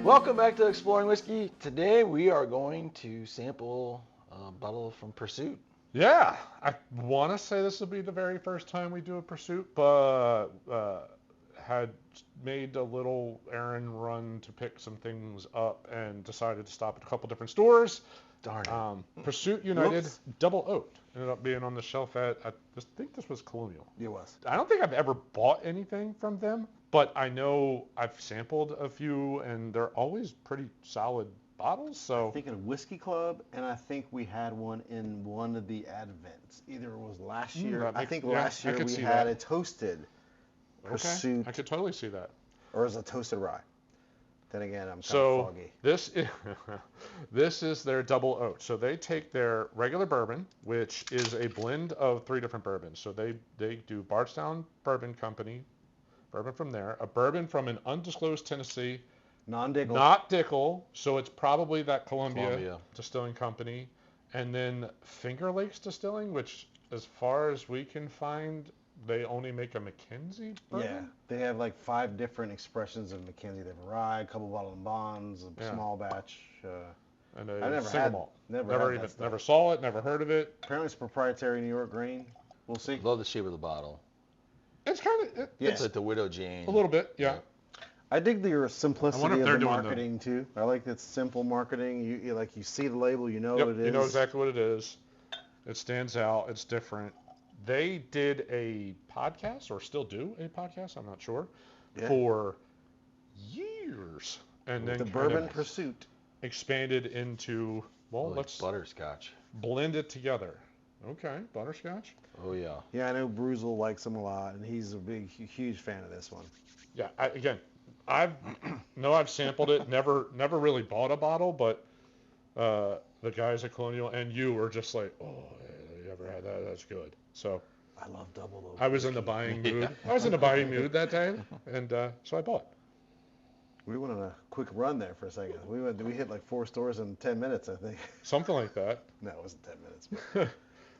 Welcome back to Exploring Whiskey. Today we are going to sample a bottle from Pursuit. Yeah, I want to say this will be the very first time we do a pursuit, but had made a little errand run to pick some things up and decided to stop at a couple different stores. Darn it. Pursuit United Whoops. Double Oaked ended up being on the shelf at, I think this was Colonial. It was. I don't think I've ever bought anything from them, but I know I've sampled a few and they're always pretty solid bottles. So I think in a whiskey club, and I think we had one in one of the advents. Either it was last year. I think last year we had a toasted Pursuit. I could totally see that. Or as a toasted rye. Then again, I'm kind So of foggy. this is their double oak. So they take their regular bourbon, which is a blend of 3 different bourbons. So they do Bardstown Bourbon Company, bourbon from there, a bourbon from an undisclosed Tennessee, Non-Dickel. not Dickel, so it's probably that Columbia Distilling Company, and then Finger Lakes Distilling, which as far as we can find, they only make a Mackenzie bourbon. Yeah, they have like 5 different expressions of Mackenzie. They have a rye, a couple bottle and bonds, a small batch. And I a never single had, malt. never Never saw it, never heard of it. Apparently it's proprietary New York grain. We'll see. Love the shape of the bottle. It's kind of It's like the Widow Jane. a little bit, yeah. I dig the simplicity if of they're the doing marketing too. I like that simple marketing. You see the label, you know Yep, what it is. you know exactly what it is. It stands out. It's different. They did a podcast, or still do a podcast, I'm not sure, for years. And then the kind Bourbon of Pursuit. expanded into, well, Like let's butterscotch. blend it together. Okay, butterscotch. Oh yeah. Yeah, I know Bruzel likes them a lot, and he's a big, huge fan of this one. Yeah, I've sampled it. Never really bought a bottle, but the guys at Colonial and you were just like, oh, yeah, you ever had that? That's good. So I love double oak. I was in the buying mood. I was in the buying mood that day, and so I bought. We went on a quick run there for a second. We hit like 4 stores in 10 minutes, I think. Something like that. No, it wasn't 10 minutes. But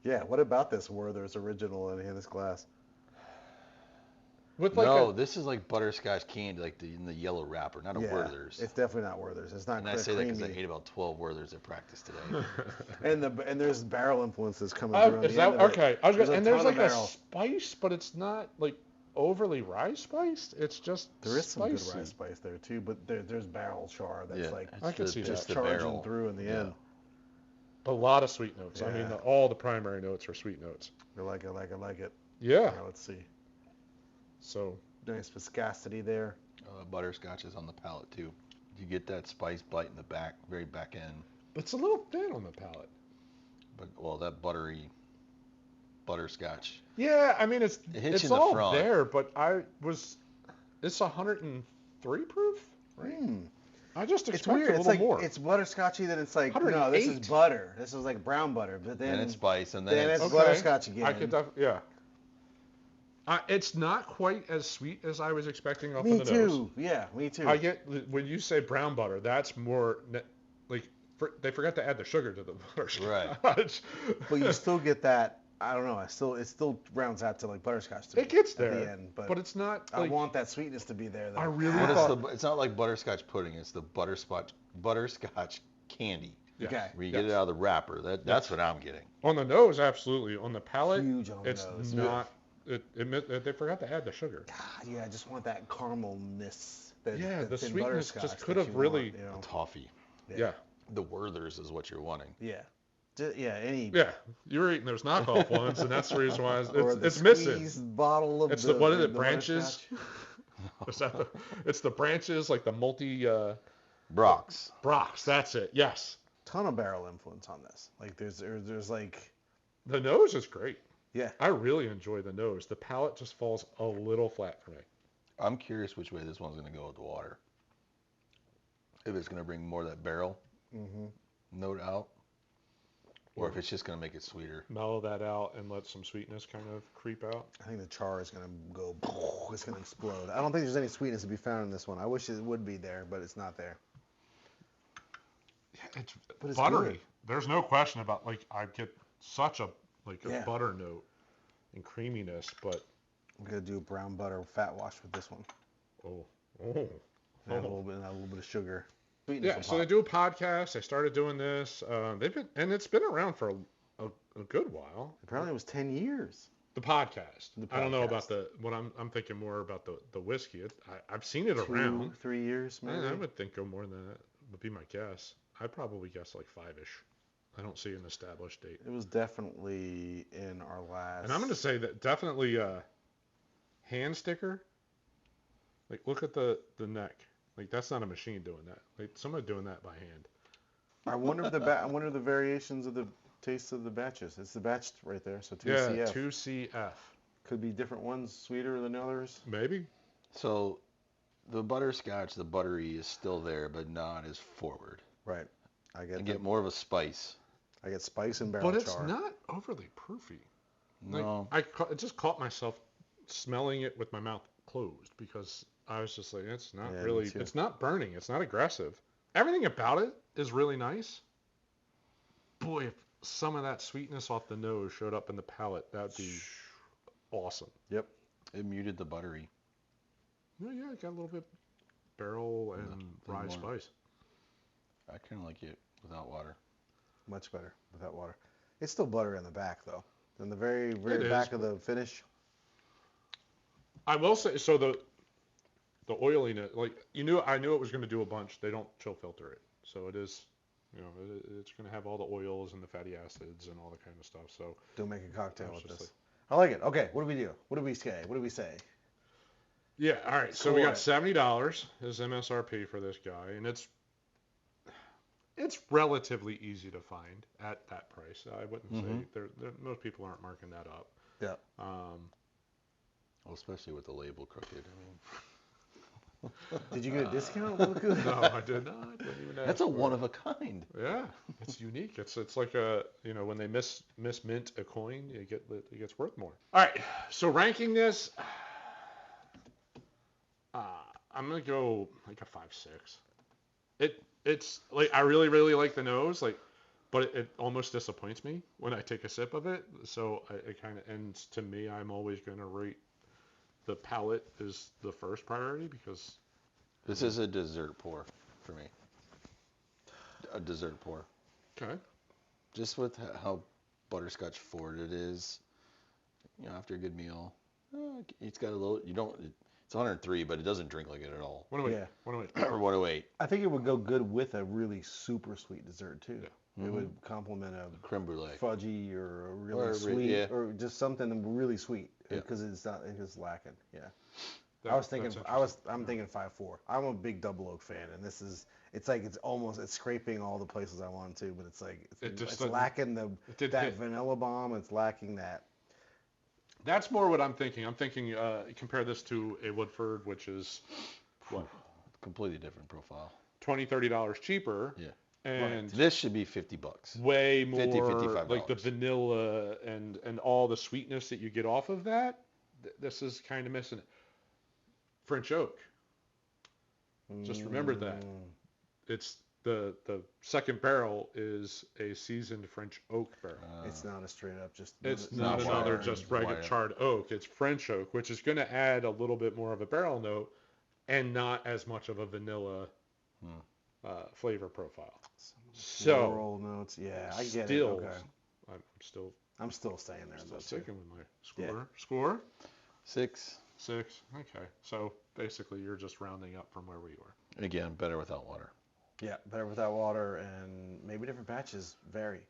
yeah, what about this Werther's original in this glass? With like No, this is like butterscotch candy, like in the yellow wrapper, not a Werther's. It's definitely not Werther's. It's not. And I say that because I creamy. ate about 12 Werther's at practice today. And there's barrel influences coming through. Is that okay? I was gonna, and there's ton of like a barrel. spice, but it's not like overly rye spiced. It's just There is some spicy. good rye spice there too, but there's barrel char that's like I can see just that. the charging barrel. through in the end. A lot of sweet notes. I mean, Yeah. all the primary notes are sweet notes. I like it. Yeah. Now, let's see. So Nice viscosity there. Butterscotch is on the palate too. You get that spice bite in the back, very back end. it's a little thin on the palate. But well, that buttery butterscotch. Yeah, I mean It hits you it's in the all front. there, but it's 103 proof, right? I just It's expected weird. a It's little like more. it's butterscotchy. Then it's like no, this 108. is butter. This is like brown butter. But Then then it's spice, and then then it's it's butterscotch again. I could yeah. It's not quite as sweet as I was expecting off Me of the nose. too. Yeah, me too. I get when you say brown butter, that's more like they forgot to add the sugar to the butterscotch. Right. But you still get that. I don't know. It still rounds out to like butterscotch to me It gets at there, the end, but it's not. I Like, want that sweetness to be there. Though. I really What is thought. it's not like butterscotch pudding. It's the butterscotch candy. Yeah. Okay. Where you get it out of the wrapper. That's what I'm getting. On the nose, absolutely. On the palate, Huge on the it's nose. not. They forgot to add the sugar. God, yeah, I just want that caramelness. That, Yeah, that the thin sweetness just butterscotch could that have you really- want, you know? Toffee. Yeah. The Werther's is what you're wanting. Yeah. Yeah, any. Yeah. You were eating those knockoff ones, and that's the reason why Or the it's missing. squeezed bottle of It's the. what is it? the Branches. butterscotch. It's the branches, like the multi Brock's. Brock's. That's it. Yes. Ton of barrel influence on this. Like there's like. The nose is great. Yeah. I really enjoy the nose. The palate just falls a little flat for me. I'm curious which way this one's going to go with the water. If it's going to bring more of that barrel note out, or if it's just going to make it sweeter. Mellow that out and let some sweetness kind of creep out. I think the char is gonna go. It's gonna explode. I don't think there's any sweetness to be found in this one. I wish it would be there, but it's not there. Yeah, it's But it's buttery. good. There's no question about I get such a Yeah. butter note and creaminess, but I'm gonna do brown butter fat wash with this one. oh And add a little bit of sugar. Yeah, so they do a podcast. They started doing this. It's been around for a good while. Apparently, it was 10 years. The podcast. I don't know about I'm thinking more about the whiskey. I've seen it around. 3 years, maybe. I would think go more than that. Would be my guess. I'd probably guess like 5-ish. I don't see an established date. It was definitely in our last. And I'm going to say that definitely hand sticker. Like, look at the neck. Like, that's not a machine doing that. Like, somebody doing that by hand. I wonder if the variations of the taste of the batches. It's the batch right there. So 2CF. Yeah, 2CF. Could be different ones sweeter than others. Maybe. So, the butterscotch, the buttery is still there, but not as forward. Right. I get more of a spice. I get spice and barrel char. But it's char. not overly proofy. No. Like, I just caught myself smelling it with my mouth closed because I was just like, it's not really, it's not burning. It's not aggressive. Everything about it is really nice. Boy, if some of that sweetness off the nose showed up in the palate, that would be awesome. Yep. It muted the buttery. Yeah, it got a little bit barrel and rye spice. I kind of like it without water. Much better without water. It's still buttery on the back, though. In the very back of the finish. I will say, so the oiliness, like, I knew it was going to do a bunch. They don't chill filter it. So it is, it's going to have all the oils and the fatty acids and all the kind of stuff. So don't make a cocktail with this. I like it. Okay, what do we do? What do we say? Yeah, all right. So we got $70 as MSRP for this guy, and it's relatively easy to find at that price. I wouldn't say most people aren't marking that up. Yeah. Well, especially with the label crooked. I mean, did you get a discount? No, I did not. That's a one of a kind. Yeah, it's unique. It's like when they mismint a coin, it gets worth more. All right, so ranking this, I'm gonna go like a 5-6. It's like I really really like the nose, but it almost disappoints me when I take a sip of it. So it kind of ends to me. I'm always gonna rate the palate is the first priority because this is a dessert pour for me. A dessert pour. Okay. Just with how butterscotch forward it is, after a good meal, it's got a little. It's 103, but it doesn't drink like it at all. 108. 108. Or 108. I think it would go good with a really super sweet dessert too. Yeah. It would complement a creme brulee, fudgy, or a really sweet, or just something really sweet because it's lacking. Yeah. I'm thinking 5-4. I'm a big double oak fan, and it's scraping all the places I want to, but it's lacking that vanilla bomb. It's lacking that. That's more what I'm thinking. I'm thinking compare this to a Woodford, which is what? Completely different profile. $20-$30 cheaper. Yeah. And this should be $50. Way more $55. Like the vanilla and all the sweetness that you get off of that. This is kind of missing it. French oak. Just remember that. It's the second barrel is a seasoned French oak barrel. It's not a straight up just. It's not another just regular charred oak. It's French oak, which is going to add a little bit more of a barrel note and not as much of a vanilla flavor profile. So floral notes, yeah, I get it. Okay. I'm still staying there. I'm still sticking with my score. Yeah. Score? 6. 6. Okay. So basically, you're just rounding up from where we were. Again, better without water. Yeah, better without water, and maybe different batches vary.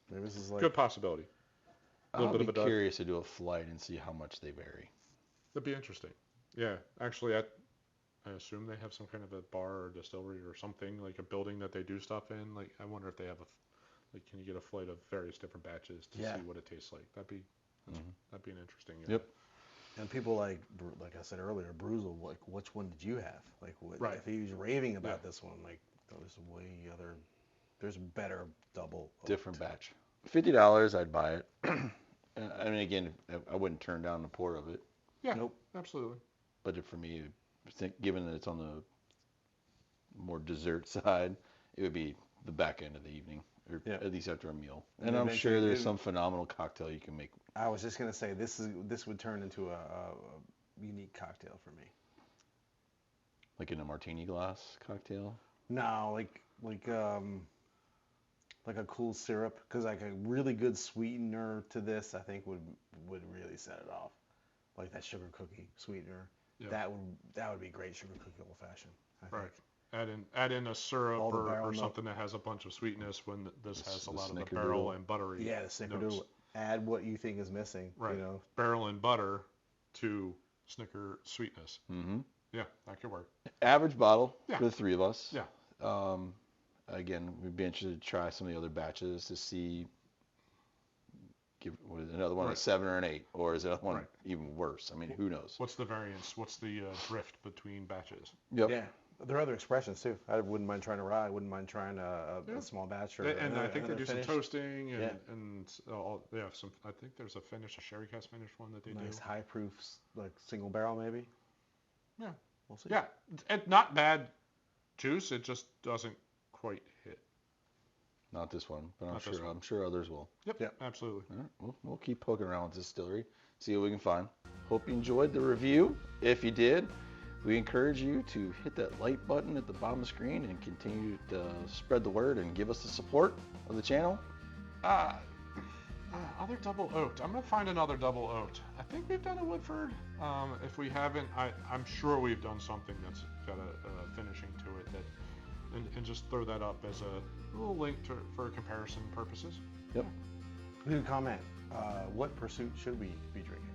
Maybe this is good possibility. I'll be curious to do a flight and see how much they vary. That'd be interesting. Yeah, actually, I assume they have some kind of a bar or distillery or something, like a building that they do stuff in. Like, I wonder if they have can you get a flight of various different batches to see what it tastes like? That'd be an interesting. Yep. And people like I said earlier, Bruzel, like, which one did you have? Like, right. If he was raving about this one, like, there's better double. Different batch. $50, I'd buy it. I mean, again, I wouldn't turn down the pour of it. Yeah. Nope. Absolutely. But for me, given that it's on the more dessert side, it would be the back end of the evening, or at least after a meal. And I'm sure there's some phenomenal cocktail you can make. I was just gonna say this would turn into a unique cocktail for me. Like in a martini glass cocktail? No, like a cool syrup, because like a really good sweetener to this, I think would really set it off. Like that sugar cookie sweetener. Yeah. That would be great sugar cookie old fashioned. Right. Add in a syrup or something that has a bunch of sweetness when this has a lot of the barrel and buttery. Yeah, the snickerdoodle. Add what you think is missing. Right. Barrel and butter to snicker sweetness. Mm-hmm. Yeah, that could work. Average bottle for the three of us. Yeah. Again, we'd be interested to try some of the other batches to see. Give another one a 7 or an 8, or is it one even worse? I mean, who knows? What's the variance? What's the drift between batches? Yep. Yeah. There are other expressions too. I wouldn't mind trying a rye. I wouldn't mind trying a small batch. And I think they do some toasting and they have some. I think there's a sherry cask finish one that they do. Nice high proof, like single barrel maybe. Yeah. We'll see. Yeah, and not bad juice. It just doesn't quite hit. Not this one, but I'm sure others will. Yep. Absolutely. All right, we'll keep poking around with this distillery, see what we can find. Hope you enjoyed the review. If you did, we encourage you to hit that like button at the bottom of the screen and continue to spread the word and give us the support of the channel. Other double oaked. I'm gonna find another double oaked. I think we've done a Woodford. If we haven't, I'm sure we've done something that's got a finishing to it and just throw that up as a little link for comparison purposes. Yep. Good comment. What pursuit should we be drinking?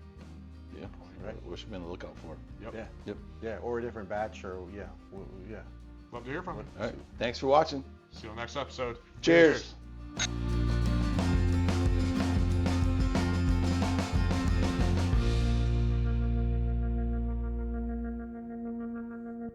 Yeah. Right. What should we be on the lookout for? Yep. Yeah. Yep. Yeah. Or a different batch, or yeah. Love to hear from you. All right. Thanks for watching. See you on the next episode. Cheers.